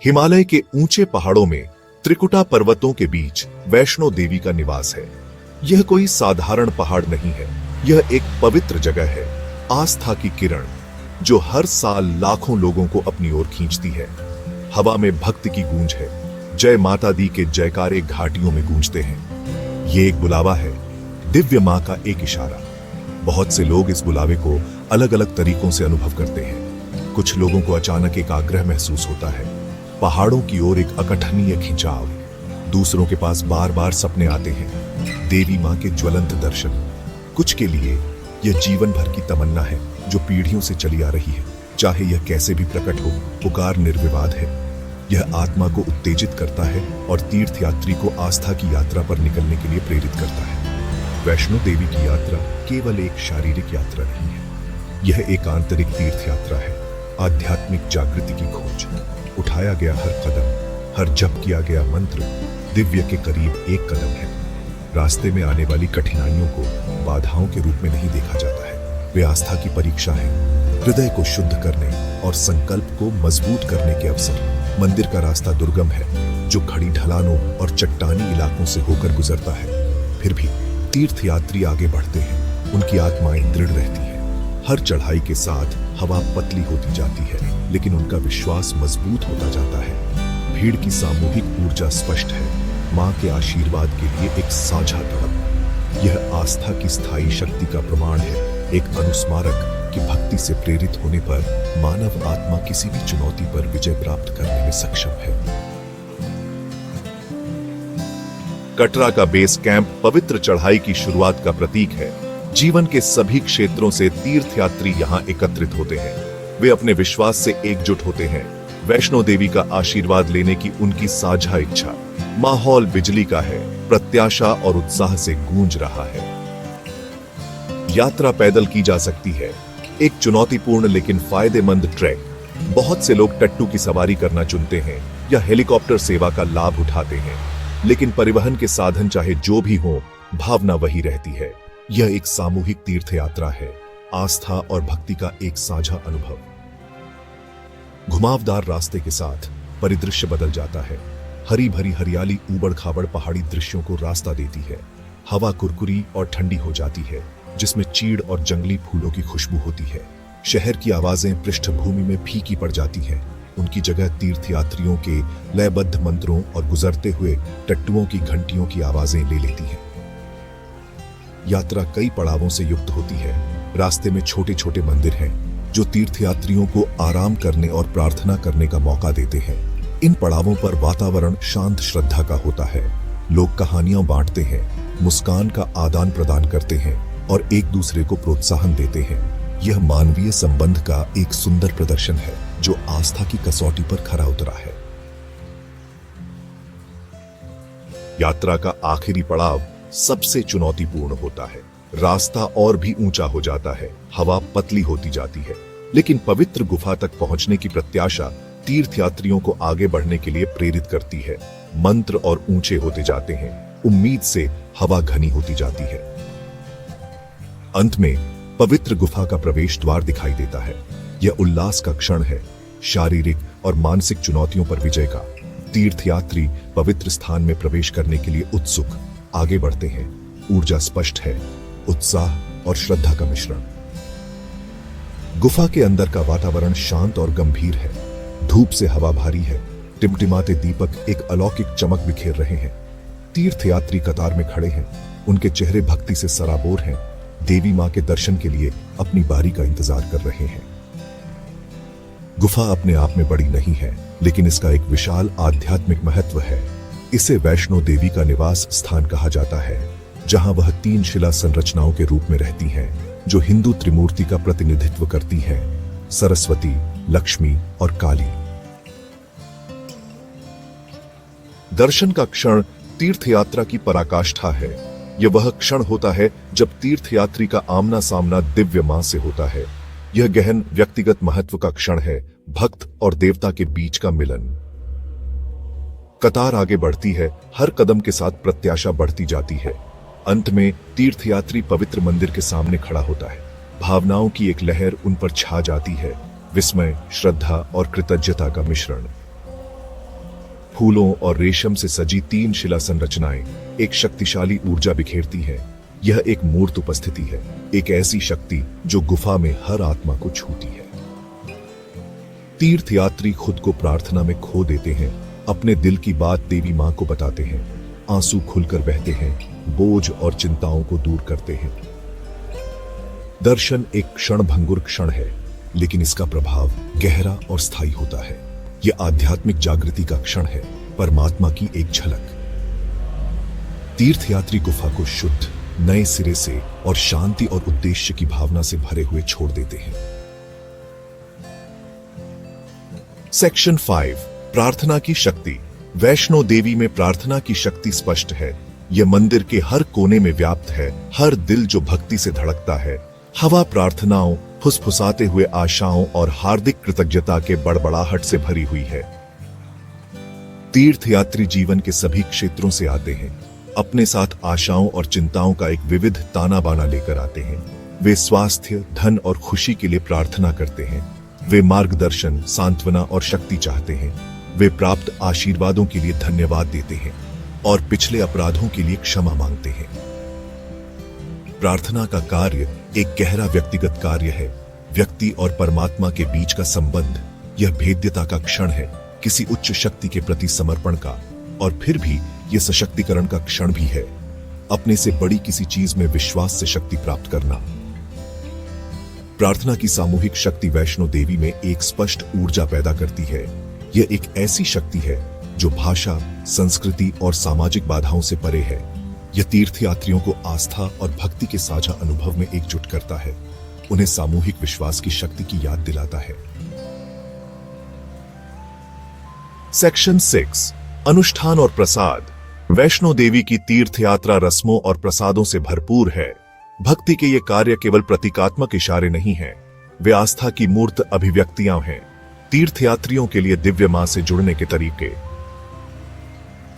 हिमालय के ऊंचे पहाड़ों में त्रिकुटा पर्वतों के बीच वैष्णो देवी का निवास है। यह कोई साधारण पहाड़ नहीं है, यह एक पवित्र जगह है, आस्था की किरण जो हर साल लाखों लोगों को अपनी ओर खींचती है। हवा में भक्ति की गूंज है, जय माता दी के जयकारे घाटियों में गूंजते हैं। ये एक बुलावा है, दिव्य मां का एक इशारा। बहुत से लोग इस बुलावे को अलग अलग तरीकों से अनुभव करते हैं। कुछ लोगों को अचानक एक आग्रह महसूस होता है, पहाड़ों की ओर एक अकठनीय खिंचाव। दूसरों के पास बार बार सपने आते हैं, देवी मां के ज्वलंत दर्शन। कुछ के लिए यह जीवन भर की तमन्ना है जो पीढ़ियों से चली आ रही है। चाहे यह कैसे भी प्रकट हो, पुकार निर्विवाद है। यह आत्मा को उत्तेजित करता है और तीर्थयात्री को आस्था की यात्रा पर निकलने के लिए प्रेरित करता है। वैष्णो देवी की यात्रा केवल एक शारीरिक यात्रा नहीं है, यह एक आंतरिक तीर्थ यात्रा है। आध्यात्मिक जागृति की खोज, उठाया गया हर कदम, हर जप किया गया मंत्र दिव्य के करीब एक कदम है। रास्ते में आने वाली कठिनाइयों को बाधाओं के रूप में नहीं देखा जाता है, वे आस्था की परीक्षा है, हृदय को शुद्ध करने और संकल्प को मजबूत करने के अवसर। मंदिर का रास्ता दुर्गम है, जो खड़ी ढलानों और चट्टानी इलाकों से होकर गुजरता है। फिर भी तीर्थयात्री आगे बढ़ते हैं, उनकी आत्माएं दृढ़ रहती हैं। हर चढ़ाई के साथ हवा पतली होती जाती है, लेकिन उनका विश्वास मजबूत होता जाता है। भीड़ की सामूहिक ऊर्जा स्पष्ट है, मां के आशीर्वाद के लिए एक साझा तड़प। यह आस्था की स्थायी शक्ति का प्रमाण है, एक अनुस्मारक कि भक्ति से प्रेरित होने पर मानव आत्मा किसी भी चुनौती पर विजय प्राप्त करने में सक्षम है। कटरा का बेस कैंप पवित्र चढ़ाई की शुरुआत का प्रतीक है। जीवन के सभी क्षेत्रों से तीर्थयात्री यहाँ एकत्रित होते हैं। वे अपने विश्वास से एकजुट होते हैं, वैष्णो देवी का आशीर्वाद लेने की उनकी साझा इच्छा। माहौल बिजली का है, प्रत्याशा और उत्साह से गूंज रहा है। यात्रा पैदल की जा सकती है, एक चुनौतीपूर्ण लेकिन फायदेमंद ट्रैक। बहुत से लोग टट्टू की सवारी करना चुनते हैं या हेलीकॉप्टर सेवा का लाभ उठाते हैं, लेकिन परिवहन के साधन चाहे जो भी हो, भावना वही रहती है। यह एक सामूहिक तीर्थ यात्रा है, आस्था और भक्ति का एक साझा अनुभव। घुमावदार रास्ते के साथ परिदृश्य बदल जाता है। हरी भरी हरियाली ऊबड़ खाबड़ पहाड़ी दृश्यों को रास्ता देती है। हवा कुरकुरी और ठंडी हो जाती है, जिसमें चीड़ और जंगली फूलों की खुशबू होती है। शहर की आवाजें पृष्ठभूमि में फीकी पड़ जाती हैं। उनकी जगह तीर्थयात्रियों के लयबद्ध मंत्रों और गुजरते हुए टट्टुओं की घंटियों की आवाजें ले लेती हैं। यात्रा कई पड़ावों से युक्त होती है। रास्ते में छोटे छोटे मंदिर हैं जो तीर्थयात्रियों को आराम करने और प्रार्थना करने का मौका देते हैं। इन पड़ावों पर वातावरण शांत श्रद्धा का होता है। लोग कहानियां बांटते हैं, मुस्कान का आदान प्रदान करते हैं और एक दूसरे को प्रोत्साहन देते हैं। यह मानवीय संबंध का एक सुंदर प्रदर्शन है जो आस्था की कसौटी पर खरा उतरा है। यात्रा का आखिरी पड़ाव सबसे चुनौतीपूर्ण होता है। रास्ता और भी ऊंचा हो जाता है, हवा पतली होती जाती है, लेकिन पवित्र गुफा तक पहुंचने की प्रत्याशा तीर्थयात्रियों को आगे बढ़ने के लिए प्रेरित करती है। मंत्र और ऊंचे होते जाते हैं, उम्मीद से हवा घनी होती जाती है। अंत में पवित्र गुफा का प्रवेश द्वार दिखाई देता है। यह उल्लास का क्षण है, शारीरिक और मानसिक चुनौतियों पर विजय का। तीर्थयात्री पवित्र स्थान में प्रवेश करने के लिए उत्सुक आगे बढ़ते हैं। ऊर्जा स्पष्ट है, उत्साह और श्रद्धा का मिश्रण। गुफा के अंदर का वातावरण शांत और गंभीर है। धूप से हवा भारी है, टिमटिमाते दीपक एक अलौकिक चमक बिखेर रहे हैं। तीर्थयात्री कतार में खड़े हैं, उनके चेहरे भक्ति से सराबोर हैं। देवी मां के दर्शन के लिए अपनी बारी का इंतजार कर रहे हैं। गुफा अपने आप में बड़ी नहीं है, लेकिन इसका एक विशाल आध्यात्मिक महत्व है। इसे वैष्णो देवी का निवास स्थान कहा जाता है, जहां वह 3 शिला संरचनाओं के रूप में रहती हैं, जो हिंदू त्रिमूर्ति का प्रतिनिधित्व करती हैं: सरस्वती, लक्ष्मी और काली। दर्शन का क्षण तीर्थयात्रा की पराकाष्ठा है। यह वह क्षण होता है जब तीर्थयात्री का आमना सामना दिव्य मां से होता है। यह गहन व्यक्तिगत महत्व का क्षण है, भक्त और देवता के बीच का मिलन। कतार आगे बढ़ती है, हर कदम के साथ प्रत्याशा बढ़ती जाती है। अंत में तीर्थयात्री पवित्र मंदिर के सामने खड़ा होता है। भावनाओं की एक लहर उन पर छा जाती है, विस्मय, श्रद्धा और कृतज्ञता का मिश्रण। फूलों और रेशम से सजी 3 शिला संरचनाएं एक शक्तिशाली ऊर्जा बिखेरती है। यह एक मूर्त उपस्थिति है, एक ऐसी शक्ति जो गुफा में हर आत्मा को छूती है। तीर्थयात्री खुद को प्रार्थना में खो देते हैं, अपने दिल की बात देवी मां को बताते हैं, आंसू खुलकर बहते हैं, बोझ और चिंताओं को दूर करते हैं। दर्शन एक क्षणभंगुर क्षण है, लेकिन इसका प्रभाव गहरा और स्थायी होता है। यह आध्यात्मिक जागृति का क्षण है, परमात्मा की एक झलक। तीर्थयात्री गुफा को शुद्ध, नए सिरे से और शांति और उद्देश्य की भावना से भरे हुए छोड़ देते हैं। सेक्शन 5, प्रार्थना की शक्ति। वैष्णो देवी में प्रार्थना की शक्ति स्पष्ट है। यह मंदिर के हर कोने में व्याप्त है। हर दिल जो भक्ति से धड़कता है, हवा प्रार्थनाओं, फुसफुसाते हुए आशाओं और हार्दिक कृतज्ञता के बड़बड़ाहट से भरी हुई है। तीर्थयात्री जीवन के सभी क्षेत्रों से आते हैं, अपने साथ आशाओं और चिंताओं का एक विविध ताना बाना लेकर आते हैं। वे स्वास्थ्य, धन और खुशी के लिए प्रार्थना करते हैं। वे मार्गदर्शन, सांत्वना और शक्ति चाहते हैं। वे प्राप्त आशीर्वादों के लिए धन्यवाद देते हैं और पिछले अपराधों के लिए क्षमा मांगते हैं। प्रार्थना का कार्य एक गहरा व्यक्तिगत कार्य है, व्यक्ति और परमात्मा के बीच का संबंध। यह भेद्यता का क्षण है, किसी उच्च शक्ति के प्रति समर्पण का, और फिर भी यह सशक्तिकरण का क्षण भी है, अपने से बड़ी किसी चीज में विश्वास से शक्ति प्राप्त करना। प्रार्थना की सामूहिक शक्ति वैष्णो देवी में एक स्पष्ट ऊर्जा पैदा करती है। यह एक ऐसी शक्ति है जो भाषा, संस्कृति और सामाजिक बाधाओं से परे है। यह तीर्थयात्रियों को आस्था और भक्ति के साझा अनुभव में एकजुट करता है, उन्हें सामूहिक विश्वास की शक्ति की याद दिलाता है। सेक्शन 6, अनुष्ठान और प्रसाद। वैष्णो देवी की तीर्थ यात्रा रस्मों और प्रसादों से भरपूर है। भक्ति के ये कार्य केवल प्रतीकात्मक इशारे नहीं हैं, वे आस्था की मूर्त अभिव्यक्तियां हैं। तीर्थयात्रियों के लिए दिव्य मां से जुड़ने के तरीके।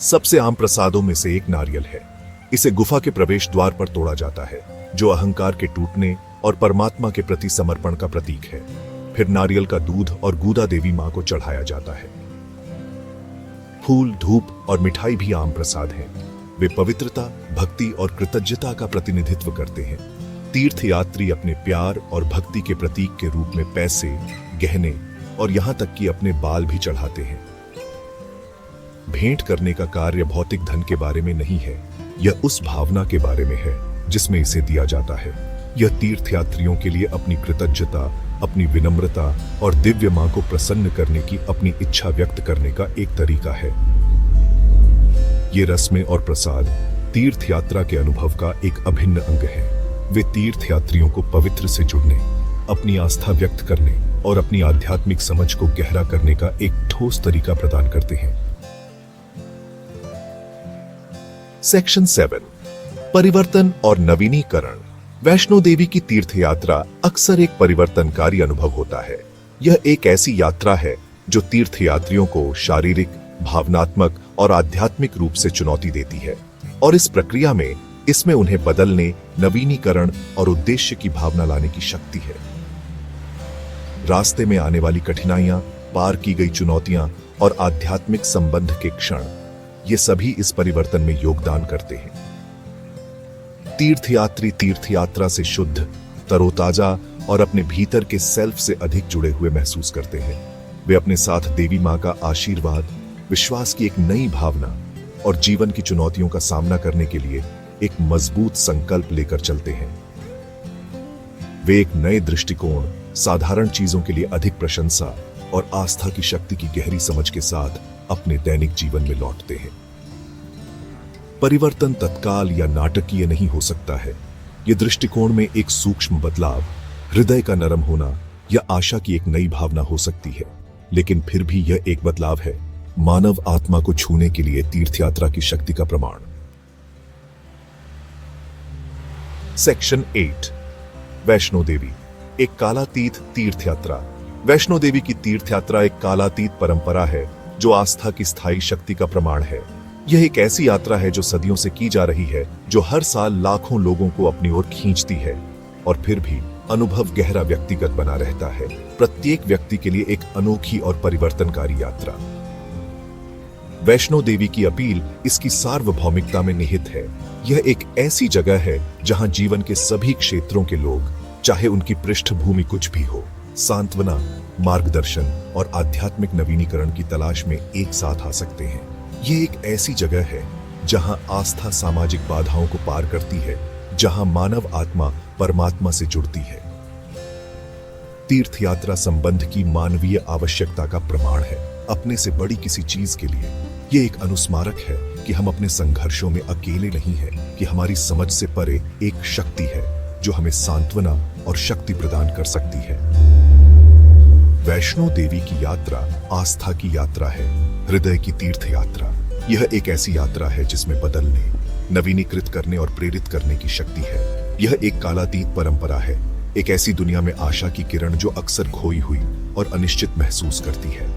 सबसे आम प्रसादों में से एक नारियल है। इसे गुफा के प्रवेश द्वार पर तोड़ा जाता है, जो अहंकार के टूटने और परमात्मा के प्रति समर्पण का प्रतीक है। फिर नारियल का दूध और गूदा देवी मां को चढ़ाया जाता है। फूल, धूप और मिठाई भी आम प्रसाद हैं। वे पवित्रता, भक्ति और कृतज्ञता का प्रतिनिधित्व करते हैं। तीर्थयात्री अपने प्यार और भक्ति के प्रतीक के रूप में पैसे, गहने और यहां तक कि अपने बाल भी चढ़ाते हैं। भेंट करने का कार्य भौतिक धन के बारे में नहीं है, यह उस भावना के बारे में है जिसमें इसे दिया जाता है। यह तीर्थयात्रियों के लिए अपनी कृतज्ञता, अपनी विनम्रता और दिव्य मां को प्रसन्न करने की अपनी इच्छा व्यक्त करने का एक तरीका है। ये रस्में और प्रसाद तीर्थ यात्रा के अनुभव का एक अभिन्न अंग है। वे तीर्थयात्रियों को पवित्र से जुड़ने, अपनी आस्था व्यक्त करने और अपनी आध्यात्मिक समझ को गहरा करने का एक ठोस तरीका प्रदान करते हैं। सेक्शन 7, परिवर्तन और नवीनीकरण। वैष्णो देवी की तीर्थ यात्रा अक्सर एक परिवर्तनकारी अनुभव होता है। यह एक ऐसी यात्रा है जो तीर्थयात्रियों को शारीरिक, भावनात्मक और आध्यात्मिक रूप से चुनौती देती है, और इस प्रक्रिया में इसमें उन्हें बदलने, नवीनीकरण और उद्देश्य की भावना लाने की शक्ति है। रास्ते में आने वाली कठिनाइयां, पार की गई चुनौतियां और आध्यात्मिक संबंध के क्षण, ये सभी इस परिवर्तन में योगदान करते हैं। तीर्थयात्री तीर्थयात्रा से शुद्ध, तरोताजा और अपने भीतर के सेल्फ से अधिक जुड़े हुए महसूस करते हैं। वे अपने साथ देवी मां का आशीर्वाद, विश्वास की एक नई भावना और जीवन की चुनौतियों का सामना करने के लिए एक मजबूत संकल्प लेकर चलते हैं। वे एक नए दृष्टिकोण, साधारण चीजों के लिए अधिक प्रशंसा और आस्था की शक्ति की गहरी समझ के साथ अपने दैनिक जीवन में लौटते हैं। परिवर्तन तत्काल या नाटकीय नहीं हो सकता है। यह दृष्टिकोण में एक सूक्ष्म बदलाव, हृदय का नरम होना या आशा की एक नई भावना हो सकती है, लेकिन फिर भी यह एक बदलाव है, मानव आत्मा को छूने के लिए तीर्थयात्रा की शक्ति का प्रमाण। सेक्शन 8, वैष्णो देवी एक कालातीत तीर्थयात्रा। वैष्णो देवी की तीर्थयात्रा एक कालातीत परंपरा है जो आस्था की स्थायी शक्ति का प्रमाण है। यह एक ऐसी यात्रा है जो सदियों से की जा रही है, जो हर साल लाखों लोगों को अपनी ओर खींचती है, और फिर भी अनुभव गहरा व्यक्तिगत बना रहता है। प्रत्येक व्यक्ति के लिए एक अनोखी और परिवर्तनकारी यात्रा। वैष्णो देवी की अपील इसकी सार्वभौमिकता में निहित है। यह एक ऐसी जगह है जहां जीवन के सभी क्षेत्रों के लोग, चाहे उनकी पृष्ठभूमि कुछ भी हो, सांत्वना, मार्गदर्शन और आध्यात्मिक नवीनीकरण की तलाश में एक साथ आ सकते हैं। ये एक ऐसी जगह है जहां आस्था सामाजिक बाधाओं को पार करती है, जहां मानव आत्मा परमात्मा से जुड़ती है। तीर्थ यात्रा संबंध की मानवीय आवश्यकता का प्रमाण है। अपने से बड़ी किसी चीज के लिए यह एक अनुस्मारक है कि हम अपने संघर्षों में अकेले नहीं हैं, कि हमारी समझ से परे एक शक्ति है जो हमें सांत्वना और शक्ति प्रदान कर सकती है। वैष्णो देवी की यात्रा आस्था की यात्रा है, हृदय की तीर्थ यात्रा। यह एक ऐसी यात्रा है जिसमें बदलने, नवीनीकृत करने और प्रेरित करने की शक्ति है। यह एक कालातीत परंपरा है, एक ऐसी दुनिया में आशा की किरण जो अक्सर खोई हुई और अनिश्चित महसूस करती है।